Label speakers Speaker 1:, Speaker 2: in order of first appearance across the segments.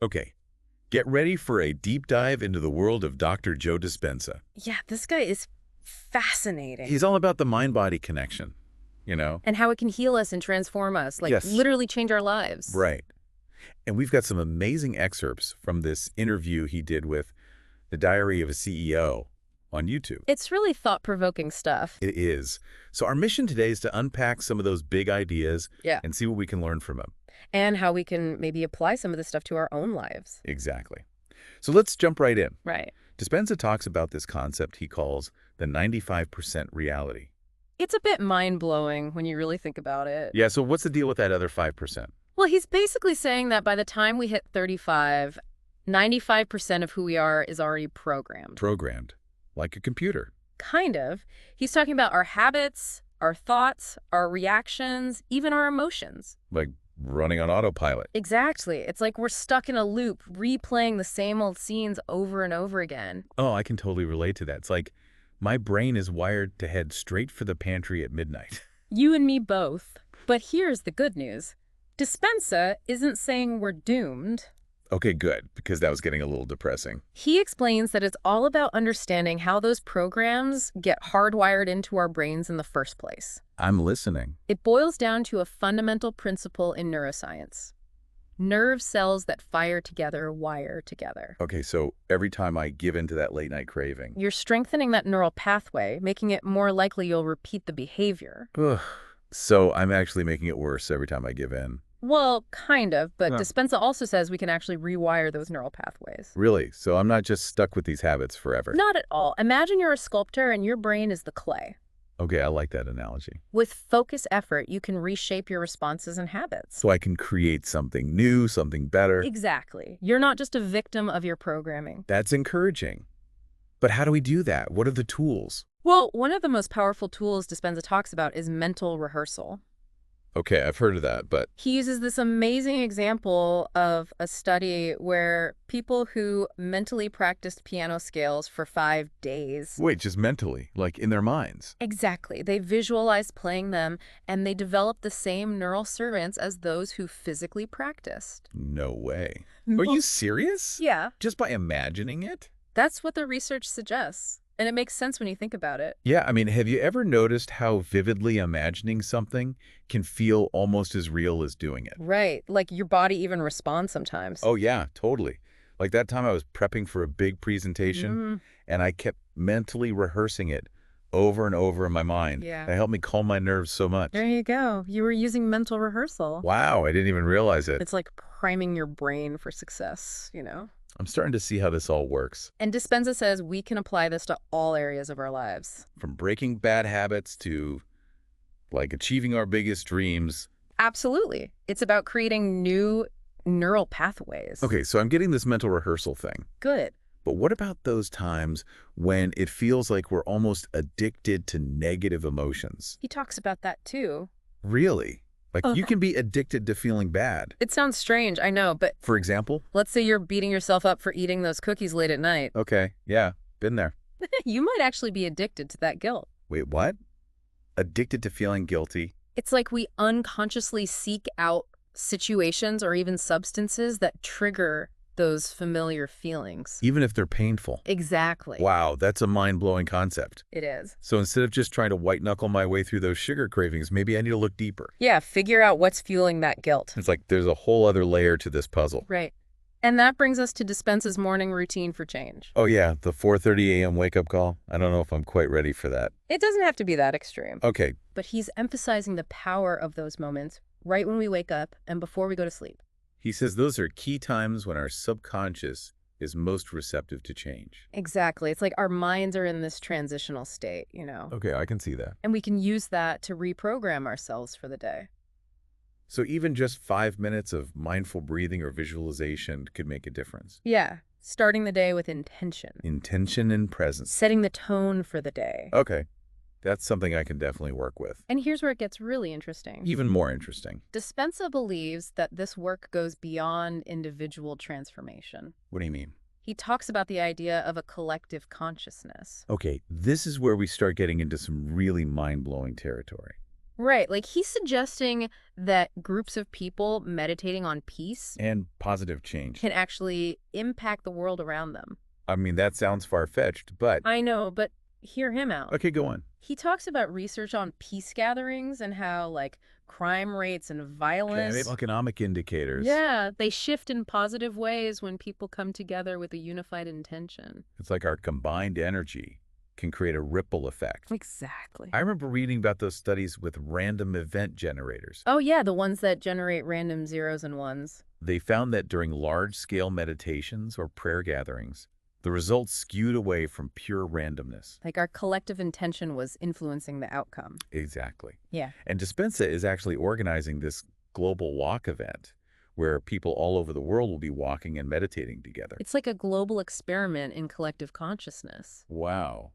Speaker 1: Okay, get ready for a deep dive into the world of Dr. Joe Dispenza.
Speaker 2: Yeah, this guy is fascinating.
Speaker 1: He's all about the mind-body connection, you know?
Speaker 2: And how it can heal us and transform us, like
Speaker 1: Yes,
Speaker 2: literally change our lives.
Speaker 1: right. And we've got some amazing excerpts from this interview he did with the Diary of a CEO on YouTube.
Speaker 2: It's really thought-provoking stuff.
Speaker 1: It is. So our mission today is to unpack some of those big ideas
Speaker 2: Yeah.
Speaker 1: and see what we can learn from them.
Speaker 2: And how we can maybe apply some of this stuff to our own lives.
Speaker 1: Exactly. So let's jump right in.
Speaker 2: Right.
Speaker 1: Dispenza talks about this concept he calls the 95% reality.
Speaker 2: It's a bit mind-blowing when you really think about it.
Speaker 1: Yeah, so what's the deal with that other 5%?
Speaker 2: Well, he's basically saying that by the time we hit 35, 95% of who we are is already programmed.
Speaker 1: Programmed, like a computer.
Speaker 2: Kind of. He's talking about our habits, our thoughts, our reactions, even our emotions.
Speaker 1: Like running on autopilot.
Speaker 2: Exactly. It's like we're stuck in a loop, replaying the same old scenes over and over again.
Speaker 1: Oh, I can totally relate to that. It's like my brain is wired to head straight for the pantry at midnight.
Speaker 2: You and me both. But here's the good news. Dispenza isn't saying we're doomed.
Speaker 1: Okay, good, because that was getting a little depressing.
Speaker 2: He explains that it's all about understanding how those programs get hardwired into our brains in the first place.
Speaker 1: I'm listening.
Speaker 2: It boils down to a fundamental principle in neuroscience. Nerve cells that fire together wire together.
Speaker 1: Okay, so every time I give in to that late night craving.
Speaker 2: You're strengthening that neural pathway, making it more likely you'll repeat the behavior.
Speaker 1: Ugh. So I'm actually making it worse every time I give in.
Speaker 2: Well, kind of, but
Speaker 1: Huh.
Speaker 2: Dispenza also says we can actually rewire those neural pathways.
Speaker 1: Really? So I'm not just stuck with these habits forever.
Speaker 2: Not at all. Imagine you're a sculptor and your brain is the clay.
Speaker 1: Okay, I like that analogy.
Speaker 2: With focused effort, you can reshape your responses and habits.
Speaker 1: So I can create something new, something better.
Speaker 2: Exactly. You're not just a victim of your programming.
Speaker 1: That's encouraging. But how do we do that? What are the tools?
Speaker 2: Well, one of the most powerful tools Dispenza talks about is mental rehearsal.
Speaker 1: Okay, I've heard of that, but
Speaker 2: He uses this amazing example of a study where people who mentally practiced piano scales for 5 days.
Speaker 1: wait, just mentally, like in their minds.
Speaker 2: Exactly. They visualized playing them, and they developed the same neural circuits as those who physically practiced.
Speaker 1: No way. Are you serious?
Speaker 2: Yeah,
Speaker 1: Just by imagining it?
Speaker 2: that's what the research suggests. And it makes sense when you think about it.
Speaker 1: Yeah, I mean, have you ever noticed how vividly imagining something can feel almost as real as doing it?
Speaker 2: Right. Like your body even responds sometimes.
Speaker 1: Oh, yeah, totally. Like that time I was prepping for a big presentation, and I kept mentally rehearsing it over and over in my mind.
Speaker 2: Yeah.
Speaker 1: That helped me calm my nerves so much.
Speaker 2: There you go. You were using mental rehearsal.
Speaker 1: Wow, I didn't even realize it.
Speaker 2: It's like priming your brain for success, you know?
Speaker 1: I'm starting to see how this all works.
Speaker 2: And Dispenza says we can apply this to all areas of our lives.
Speaker 1: From breaking bad habits to, like, achieving our biggest dreams.
Speaker 2: Absolutely. It's about creating new neural pathways.
Speaker 1: Okay, so I'm getting this mental rehearsal thing.
Speaker 2: Good.
Speaker 1: But what about those times when it feels like we're almost addicted to negative emotions?
Speaker 2: He talks about that too.
Speaker 1: Really? Like, you can be addicted to feeling bad.
Speaker 2: It sounds strange, I know, but
Speaker 1: For example?
Speaker 2: let's say you're beating yourself up for eating those cookies late at night.
Speaker 1: Okay, yeah, been there.
Speaker 2: You might actually be addicted to that guilt.
Speaker 1: Wait, what? Addicted to feeling guilty?
Speaker 2: It's like we unconsciously seek out situations or even substances that trigger those familiar feelings.
Speaker 1: Even if they're painful.
Speaker 2: Exactly.
Speaker 1: Wow, that's a mind-blowing concept.
Speaker 2: It is.
Speaker 1: So instead of just trying to white-knuckle my way through those sugar cravings, maybe I need to look deeper.
Speaker 2: Yeah, figure out what's fueling that guilt.
Speaker 1: It's like there's a whole other layer to this puzzle.
Speaker 2: Right. And that brings us to Dispenza's morning routine for change.
Speaker 1: Oh yeah, the 4:30 a.m. wake-up call. I don't know if I'm quite ready for that.
Speaker 2: It doesn't have to be that extreme.
Speaker 1: Okay,
Speaker 2: But he's emphasizing the power of those moments right when we wake up and before we go to sleep.
Speaker 1: he says those are key times when our subconscious is most receptive to change.
Speaker 2: Exactly. It's like our minds are in this transitional state, you know.
Speaker 1: Okay, I can see that.
Speaker 2: And we can use that to reprogram ourselves for the day.
Speaker 1: So even just 5 minutes of mindful breathing or visualization could make a difference.
Speaker 2: Yeah. Starting the day with intention.
Speaker 1: Intention and presence.
Speaker 2: Setting the tone for the day.
Speaker 1: Okay, that's something I can definitely work with.
Speaker 2: And here's where it gets really interesting.
Speaker 1: Even more interesting.
Speaker 2: Dispenza believes that this work goes beyond individual transformation.
Speaker 1: What do you mean?
Speaker 2: He talks about the idea of a collective consciousness.
Speaker 1: Okay, this is where we start getting into some really mind-blowing territory.
Speaker 2: Right, like he's suggesting that groups of people meditating on peace
Speaker 1: And positive change.
Speaker 2: can actually impact the world around them.
Speaker 1: I mean, that sounds far-fetched, but
Speaker 2: I know, but hear him out.
Speaker 1: okay, go on.
Speaker 2: He talks about research on peace gatherings and how, like, crime rates and
Speaker 1: Okay,
Speaker 2: violence,
Speaker 1: economic indicators.
Speaker 2: yeah, they shift in positive ways when people come together with a unified intention.
Speaker 1: It's like our combined energy can create a ripple effect.
Speaker 2: Exactly.
Speaker 1: I remember reading about those studies with random event generators.
Speaker 2: Oh, yeah, the ones that generate random zeros and ones.
Speaker 1: They found that during large-scale meditations or prayer gatherings, the results skewed away from pure randomness.
Speaker 2: Like our collective intention was influencing the outcome.
Speaker 1: Exactly.
Speaker 2: Yeah.
Speaker 1: And Dispenza is actually organizing this global walk event where people all over the world will be walking and meditating together.
Speaker 2: It's like a global experiment in collective consciousness.
Speaker 1: Wow.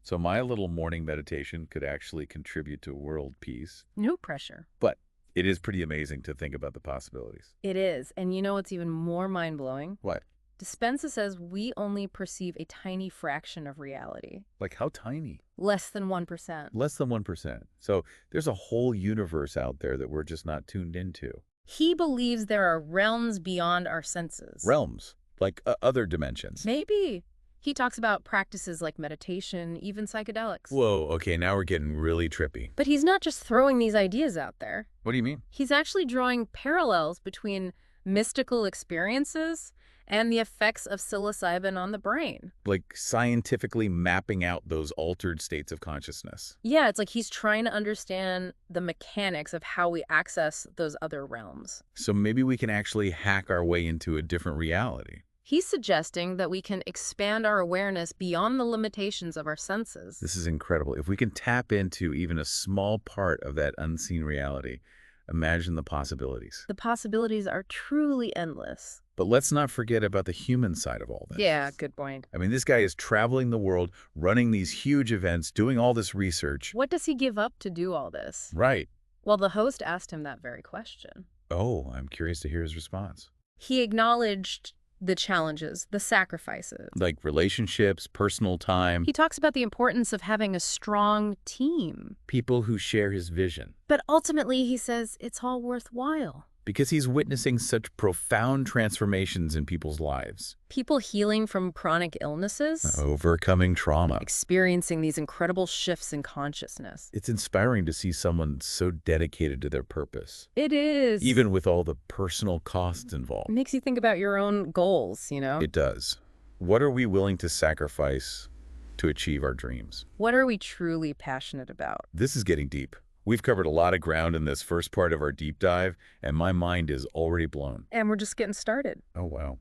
Speaker 1: So my little morning meditation could actually contribute to world peace.
Speaker 2: No pressure.
Speaker 1: But it is pretty amazing to think about the possibilities.
Speaker 2: It is. And you know what's even more mind-blowing?
Speaker 1: What?
Speaker 2: Dispenza says we only perceive a tiny fraction of reality.
Speaker 1: Like how tiny?
Speaker 2: Less than 1%.
Speaker 1: Less than 1%. So there's a whole universe out there that we're just not tuned into.
Speaker 2: He believes there are realms beyond our senses.
Speaker 1: Realms, like other dimensions.
Speaker 2: Maybe. He talks about practices like meditation, even psychedelics.
Speaker 1: Whoa, okay, now we're getting really trippy.
Speaker 2: But he's not just throwing these ideas out there.
Speaker 1: What do you mean?
Speaker 2: He's actually drawing parallels between mystical experiences and the effects of psilocybin on the brain.
Speaker 1: Like scientifically mapping out those altered states of consciousness.
Speaker 2: Yeah, it's like he's trying to understand the mechanics of how we access those other realms.
Speaker 1: So maybe we can actually hack our way into a different reality.
Speaker 2: He's suggesting that we can expand our awareness beyond the limitations of our senses.
Speaker 1: This is incredible. If we can tap into even a small part of that unseen reality, imagine the possibilities.
Speaker 2: The possibilities are truly endless.
Speaker 1: But let's not forget about the human side of all this.
Speaker 2: Yeah, good point.
Speaker 1: I mean, this guy is traveling the world, running these huge events, doing all this research.
Speaker 2: What does he give up to do all this?
Speaker 1: Right.
Speaker 2: Well, the host asked him that very question.
Speaker 1: Oh, I'm curious to hear his response.
Speaker 2: He acknowledged the challenges, the sacrifices.
Speaker 1: Like relationships, personal time,
Speaker 2: He talks about the importance of having a strong team.
Speaker 1: people who share his vision.
Speaker 2: But ultimately, he says it's all worthwhile.
Speaker 1: Because he's witnessing such profound transformations in people's lives.
Speaker 2: People healing from chronic illnesses,
Speaker 1: Overcoming trauma.
Speaker 2: experiencing these incredible shifts in consciousness.
Speaker 1: It's inspiring to see someone so dedicated to their purpose,
Speaker 2: It is.
Speaker 1: even with all the personal costs involved.
Speaker 2: It makes you think about your own goals, you know?
Speaker 1: It does. What are we willing to sacrifice to achieve our dreams?
Speaker 2: What are we truly passionate about?
Speaker 1: This is getting deep. We've covered a lot of ground in this first part of our deep dive, and my mind is already blown.
Speaker 2: And we're just getting started.
Speaker 1: Oh, wow.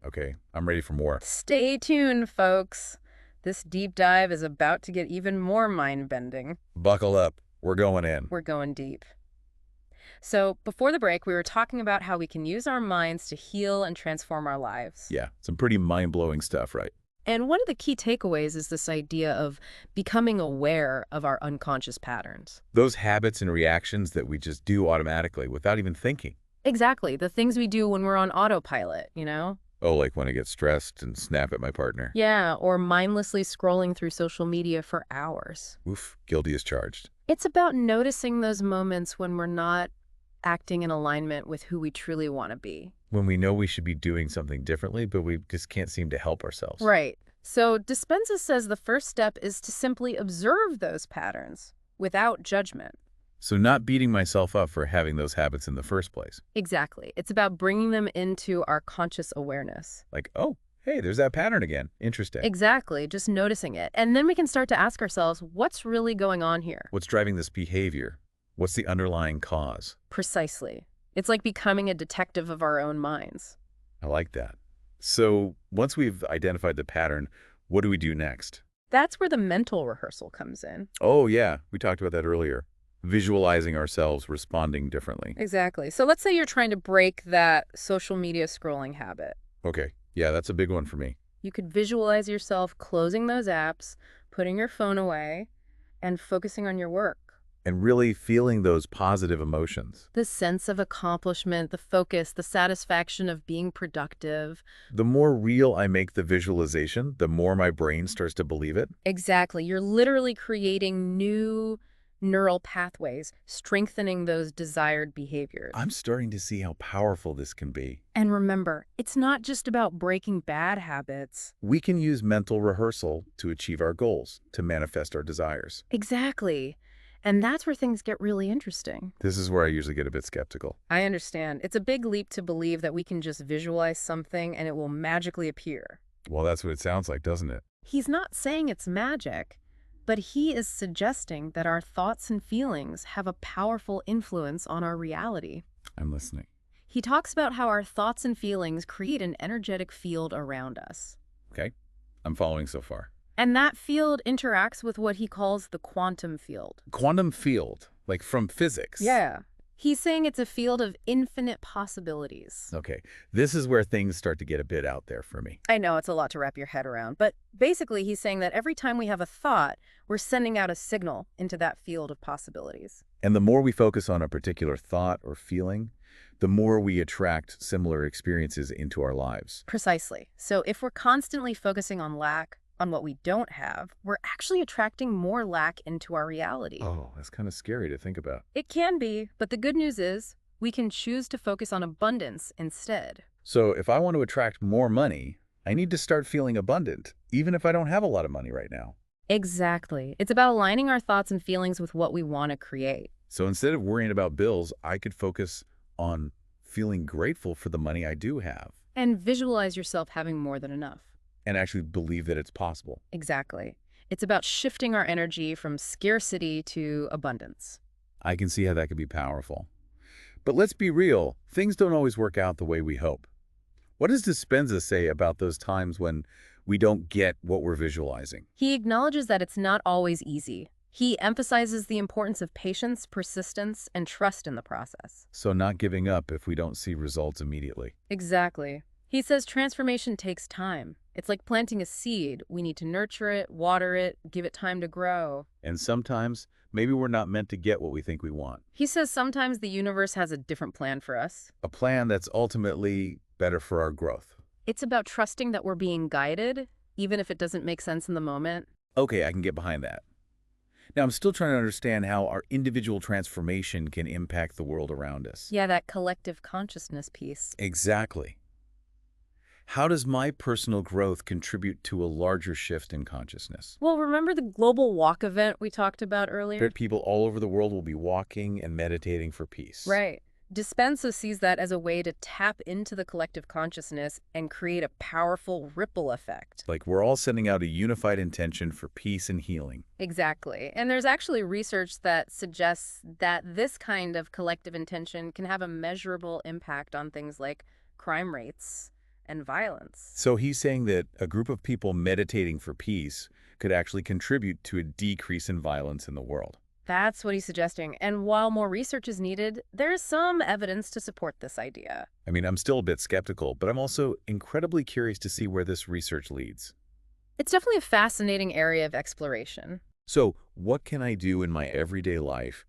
Speaker 1: Okay, I'm ready for more.
Speaker 2: Stay tuned, folks. This deep dive is about to get even more mind-bending.
Speaker 1: Buckle up. We're going in.
Speaker 2: We're going deep. So before the break, we were talking about how we can use our minds to heal and transform our lives.
Speaker 1: Yeah, some pretty mind-blowing stuff, right?
Speaker 2: And one of the key takeaways is this idea of becoming aware of our unconscious patterns.
Speaker 1: Those habits and reactions that we just do automatically without even thinking.
Speaker 2: Exactly. The things we do when we're on autopilot, you know?
Speaker 1: Oh, like when I get stressed and snap at my partner.
Speaker 2: Yeah, or mindlessly scrolling through social media for hours.
Speaker 1: Oof, guilty as charged.
Speaker 2: It's about noticing those moments when we're not acting in alignment with who we truly want to be.
Speaker 1: When we know we should be doing something differently, but we just can't seem to help ourselves.
Speaker 2: Right. So Dispenza says the first step is to simply observe those patterns without judgment.
Speaker 1: So not beating myself up for having those habits in the first place.
Speaker 2: Exactly. It's about bringing them into our conscious awareness.
Speaker 1: Like, oh, hey, there's that pattern again. Interesting.
Speaker 2: Exactly. Just noticing it. And then we can start to ask ourselves, what's really going on here?
Speaker 1: What's driving this behavior? What's the underlying cause?
Speaker 2: Precisely. It's like becoming a detective of our own minds.
Speaker 1: I like that. So once we've identified the pattern, what do we do next?
Speaker 2: That's where the mental rehearsal comes in.
Speaker 1: Oh, yeah, we talked about that earlier. Visualizing ourselves responding differently.
Speaker 2: Exactly. So let's say you're trying to break that social media scrolling habit.
Speaker 1: Okay, yeah, that's a big one for me.
Speaker 2: You could visualize yourself closing those apps, putting your phone away, and focusing on your work.
Speaker 1: And really feeling those positive emotions.
Speaker 2: The sense of accomplishment, the focus, the satisfaction of being productive.
Speaker 1: The more real I make the visualization, the more my brain starts to believe it.
Speaker 2: Exactly. You're literally creating new neural pathways, strengthening those desired behaviors.
Speaker 1: I'm starting to see how powerful this can be.
Speaker 2: And remember, it's not just about breaking bad habits.
Speaker 1: We can use mental rehearsal to achieve our goals, to manifest our desires.
Speaker 2: Exactly. And that's where things get really interesting.
Speaker 1: This is where I usually get a bit skeptical.
Speaker 2: I understand. It's a big leap to believe that we can just visualize something and it will magically appear.
Speaker 1: Well, that's what it sounds like, doesn't it?
Speaker 2: He's not saying it's magic, but he is suggesting that our thoughts and feelings have a powerful influence on our reality.
Speaker 1: I'm listening.
Speaker 2: He talks about how our thoughts and feelings create an energetic field around us.
Speaker 1: Okay, I'm following so far.
Speaker 2: And that field interacts with what he calls the quantum field.
Speaker 1: Quantum field, like from physics.
Speaker 2: Yeah. He's saying it's a field of infinite possibilities.
Speaker 1: Okay, this is where things start to get a bit out there for me.
Speaker 2: I know it's a lot to wrap your head around, but basically he's saying that every time we have a thought, we're sending out a signal into that field of possibilities.
Speaker 1: And the more we focus on a particular thought or feeling, the more we attract similar experiences into our lives.
Speaker 2: Precisely. So if we're constantly focusing on lack, on what we don't have, we're actually attracting more lack into our reality.
Speaker 1: Oh, that's kind of scary to think about.
Speaker 2: It can be, but the good news is we can choose to focus on abundance instead.
Speaker 1: So if I want to attract more money, I need to start feeling abundant, even if I don't have a lot of money right now.
Speaker 2: Exactly. It's about aligning our thoughts and feelings with what we want to create.
Speaker 1: So instead of worrying about bills, I could focus on feeling grateful for the money I do have.
Speaker 2: And visualize yourself having more than enough.
Speaker 1: And actually believe that it's possible.
Speaker 2: Exactly. It's about shifting our energy from scarcity to abundance.
Speaker 1: I can see how that could be powerful. But let's be real, things don't always work out the way we hope. What does Dispenza say about those times when we don't get what we're visualizing?
Speaker 2: He acknowledges that it's not always easy. He emphasizes the importance of patience, persistence, and trust in the process.
Speaker 1: So not giving up if we don't see results immediately.
Speaker 2: Exactly. He says transformation takes time. It's like planting a seed. We need to nurture it, water it, give it time to grow.
Speaker 1: And sometimes, maybe we're not meant to get what we think we want.
Speaker 2: He says sometimes the universe has a different plan for us.
Speaker 1: A plan that's ultimately better for our growth.
Speaker 2: It's about trusting that we're being guided, even if it doesn't make sense in the moment.
Speaker 1: Okay, I can get behind that. Now, I'm still trying to understand how our individual transformation can impact the world around us.
Speaker 2: Yeah, that collective consciousness piece.
Speaker 1: Exactly. How does my personal growth contribute to a larger shift in consciousness?
Speaker 2: Well, remember the global walk event we talked about earlier?
Speaker 1: People all over the world will be walking and meditating for peace.
Speaker 2: Right. Dispenza sees that as a way to tap into the collective consciousness and create a powerful ripple effect.
Speaker 1: Like we're all sending out a unified intention for peace and healing.
Speaker 2: Exactly. And there's actually research that suggests that this kind of collective intention can have a measurable impact on things like crime rates and violence.
Speaker 1: So he's saying that a group of people meditating for peace could actually contribute to a decrease in violence in the world.
Speaker 2: That's what he's suggesting. And while more research is needed, there's some evidence to support this idea.
Speaker 1: I mean, I'm still a bit skeptical, but I'm also incredibly curious to see where this research leads.
Speaker 2: It's definitely a fascinating area of exploration.
Speaker 1: So what can I do in my everyday life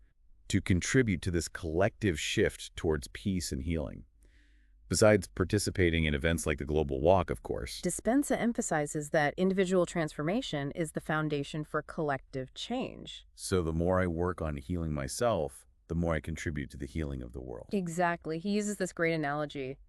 Speaker 1: to contribute to this collective shift towards peace and healing? Besides participating in events like the Global Walk, of course.
Speaker 2: Dispenza emphasizes that individual transformation is the foundation for collective change.
Speaker 1: So the more I work on healing myself, the more I contribute to the healing of the world.
Speaker 2: Exactly. He uses this great analogy.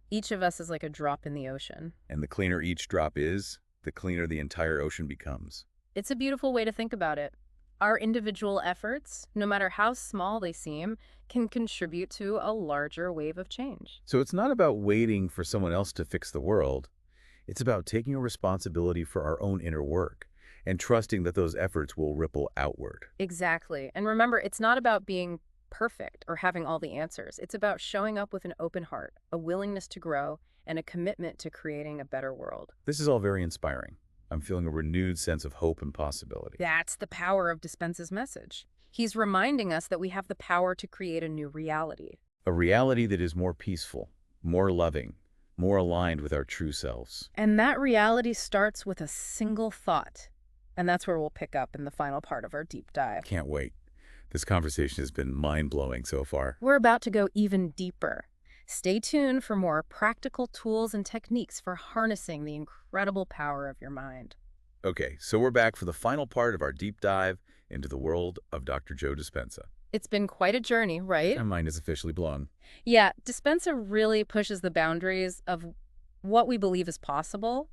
Speaker 2: Each of us is like a drop in the ocean.
Speaker 1: And the cleaner each drop is, the cleaner the entire ocean becomes.
Speaker 2: It's a beautiful way to think about it. Our individual efforts, no matter how small they seem, can contribute to a larger wave of change.
Speaker 1: So it's not about waiting for someone else to fix the world. It's about taking a responsibility for our own inner work and trusting that those efforts will ripple outward.
Speaker 2: Exactly. And remember, it's not about being perfect or having all the answers. It's about showing up with an open heart, a willingness to grow, and a commitment to creating a better world.
Speaker 1: This is all very inspiring. I'm feeling a renewed sense of hope and possibility.
Speaker 2: That's the power of Dispenza's message. He's reminding us that we have the power to create a new reality.
Speaker 1: A reality that is more peaceful, more loving, more aligned with our true selves.
Speaker 2: And that reality starts with a single thought. And that's where we'll pick up in the final part of our deep dive.
Speaker 1: Can't wait. This conversation has been mind-blowing so far.
Speaker 2: We're about to go even deeper. Stay tuned for more practical tools and techniques for harnessing the incredible power of your mind.
Speaker 1: Okay, so we're back for the final part of our deep dive into the world of Dr. Joe Dispenza.
Speaker 2: It's been quite a journey, right?
Speaker 1: My mind is officially blown.
Speaker 2: Yeah, Dispenza really pushes the boundaries of what we believe is possible.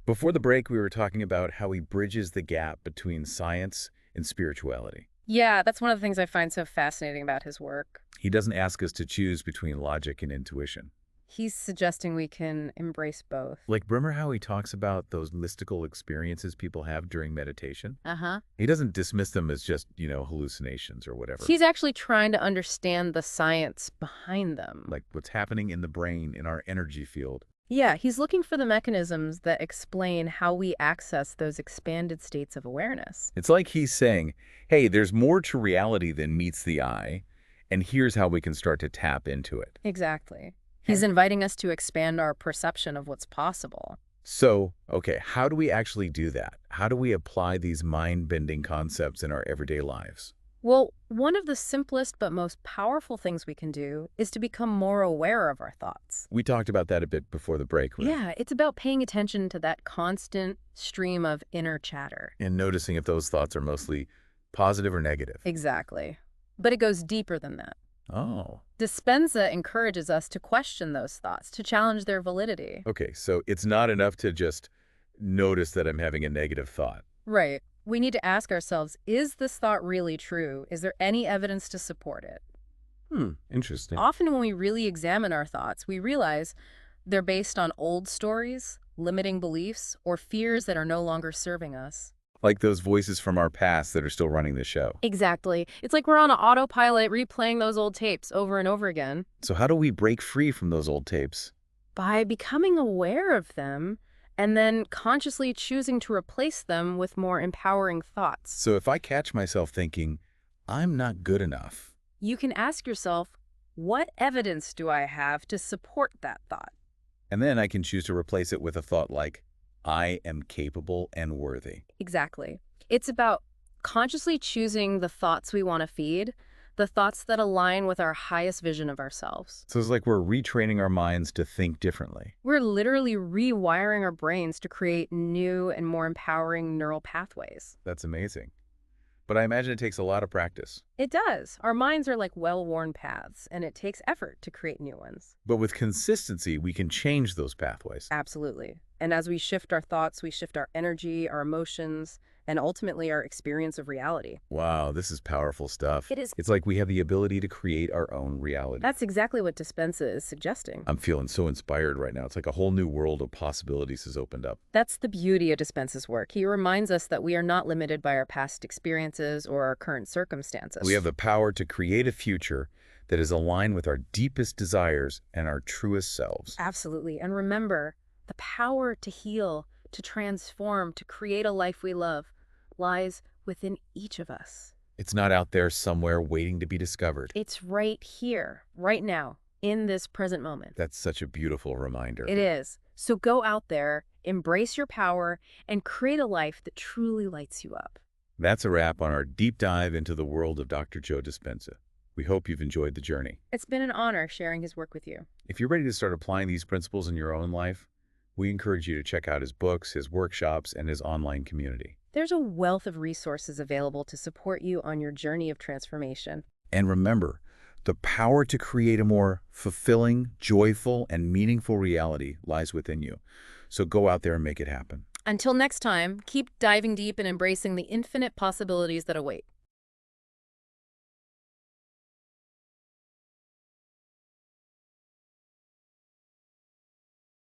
Speaker 1: Before the break, we were talking about how he bridges the gap between science and spirituality.
Speaker 2: Yeah, that's one of the things I find so fascinating about his work.
Speaker 1: He doesn't ask us to choose between logic and intuition.
Speaker 2: He's suggesting we can embrace both.
Speaker 1: Like, remember how he talks about those mystical experiences people have during meditation?
Speaker 2: Uh-huh.
Speaker 1: He doesn't dismiss them as just, hallucinations or whatever.
Speaker 2: He's actually trying to understand the science behind them.
Speaker 1: Like what's happening in the brain, in our energy field.
Speaker 2: Yeah, he's looking for the mechanisms that explain how we access those expanded states of awareness.
Speaker 1: It's like he's saying, hey, there's more to reality than meets the eye, and here's how we can start to tap into it.
Speaker 2: Exactly. He's inviting us to expand our perception of what's possible.
Speaker 1: So, okay, how do we actually do that? How do we apply these mind-bending concepts in our everyday lives?
Speaker 2: Well, one of the simplest but most powerful things we can do is to become more aware of our thoughts.
Speaker 1: We talked about that a bit before the break, right?
Speaker 2: Yeah, it's about paying attention to that constant stream of inner chatter.
Speaker 1: And noticing if those thoughts are mostly positive or negative.
Speaker 2: Exactly. But it goes deeper than that.
Speaker 1: Oh.
Speaker 2: Dispenza encourages us to question those thoughts, to challenge their validity.
Speaker 1: Okay, so it's not enough to just notice that I'm having a negative thought.
Speaker 2: Right. We need to ask ourselves, is this thought really true? Is there any evidence to support it?
Speaker 1: Interesting.
Speaker 2: Often when we really examine our thoughts, we realize they're based on old stories, limiting beliefs, or fears that are no longer serving us.
Speaker 1: Like those voices from our past that are still running the show.
Speaker 2: Exactly. It's like we're on an autopilot replaying those old tapes over and over again.
Speaker 1: So how do we break free from those old tapes?
Speaker 2: By becoming aware of them and then consciously choosing to replace them with more empowering thoughts.
Speaker 1: So if I catch myself thinking, I'm not good enough,
Speaker 2: You can ask yourself, what evidence do I have to support that thought?
Speaker 1: and then I can choose to replace it with a thought like, I am capable and worthy.
Speaker 2: Exactly. It's about consciously choosing the thoughts we want to feed, the thoughts that align with our highest vision of ourselves.
Speaker 1: So it's like we're retraining our minds to think differently.
Speaker 2: We're literally rewiring our brains to create new and more empowering neural pathways.
Speaker 1: That's amazing. But I imagine it takes a lot of practice.
Speaker 2: It does. Our minds are like well-worn paths, and it takes effort to create new ones.
Speaker 1: But with consistency, we can change those pathways.
Speaker 2: Absolutely. And as we shift our thoughts, we shift our energy, our emotions, and ultimately our experience of reality.
Speaker 1: Wow, this is powerful stuff.
Speaker 2: It is.
Speaker 1: It's like we have the ability to create our own reality.
Speaker 2: That's exactly what Dispenza is suggesting.
Speaker 1: I'm feeling so inspired right now. It's like a whole new world of possibilities has opened up.
Speaker 2: That's the beauty of Dispenza's work. He reminds us that we are not limited by our past experiences or our current circumstances.
Speaker 1: We have the power to create a future that is aligned with our deepest desires and our truest selves.
Speaker 2: Absolutely. And remember, the power to heal, to transform, to create a life we love lies within each of us.
Speaker 1: It's not out there somewhere waiting to be discovered.
Speaker 2: It's right here, right now, in this present moment.
Speaker 1: That's such a beautiful reminder.
Speaker 2: It is. So go out there, embrace your power, and create a life that truly lights you up.
Speaker 1: That's a wrap on our deep dive into the world of Dr. Joe Dispenza. We hope you've enjoyed the journey.
Speaker 2: It's been an honor sharing his work with you.
Speaker 1: If you're ready to start applying these principles in your own life, we encourage you to check out his books, his workshops, and his online community.
Speaker 2: There's a wealth of resources available to support you on your journey of transformation.
Speaker 1: And remember, the power to create a more fulfilling, joyful, and meaningful reality lies within you. So go out there and make it happen.
Speaker 2: Until next time, keep diving deep and embracing the infinite possibilities that await.